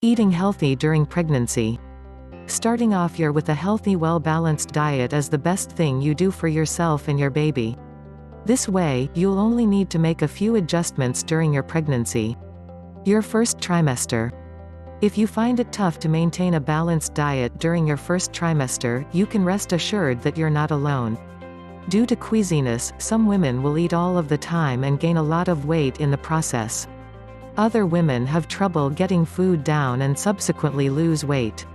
Eating healthy during pregnancy. Starting off your with a healthy, well-balanced diet is the best thing you do for yourself and your baby. This way, you'll only need to make a few adjustments during your pregnancy. Your first trimester. If you find it tough to maintain a balanced diet during your first trimester, you can rest assured that you're not alone. Due to queasiness, some women will eat all of the time and gain a lot of weight in the process. Other women have trouble getting food down and subsequently lose weight.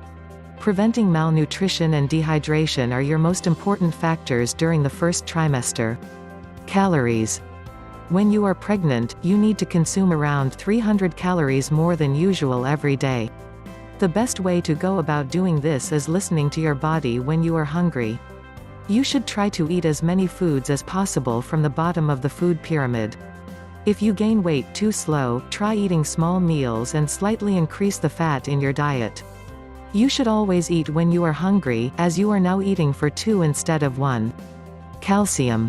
Preventing malnutrition and dehydration are your most important factors during the first trimester. Calories. When you are pregnant, you need to consume around 300 calories more than usual every day. The best way to go about doing this is listening to your body when you are hungry. You should try to eat as many foods as possible from the bottom of the food pyramid. If you gain weight too slow, try eating small meals and slightly increase the fat in your diet. You should always eat when you are hungry, as you are now eating for 2 instead of 1. Calcium.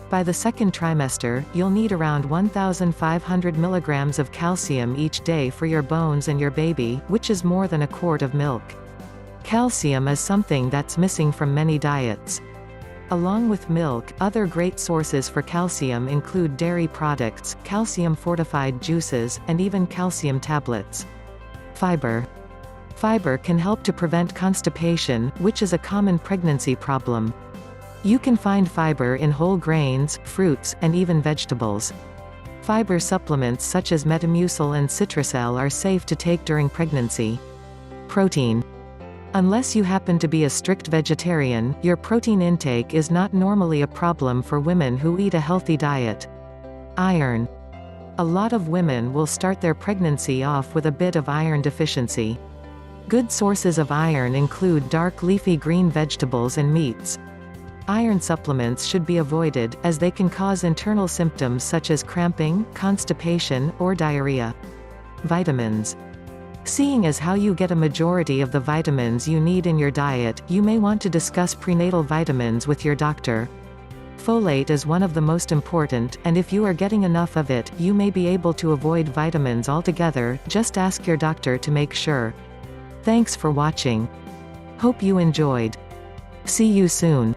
By the second trimester, you'll need around 1,500 milligrams of calcium each day for your bones and your baby, which is more than a quart of milk. Calcium is something that's missing from many diets. Along with milk, other great sources for calcium include dairy products, calcium-fortified juices, and even calcium tablets. Fiber. Fiber can help to prevent constipation, which is a common pregnancy problem. You can find fiber in whole grains, fruits, and even vegetables. Fiber supplements such as Metamucil and Citrusel are safe to take during pregnancy. Protein. Unless you happen to be a strict vegetarian, your protein intake is not normally a problem for women who eat a healthy diet. Iron. A lot of women will start their pregnancy off with a bit of iron deficiency. Good sources of iron include dark leafy green vegetables and meats. Iron supplements should be avoided, as they can cause internal symptoms such as cramping, constipation, or diarrhea. Vitamins. Seeing as how you get a majority of the vitamins you need in your diet, you may want to discuss prenatal vitamins with your doctor. Folate is one of the most important, and if you are getting enough of it, you may be able to avoid vitamins altogether. Just ask your doctor to make sure. Thanks for watching. Hope you enjoyed. See you soon.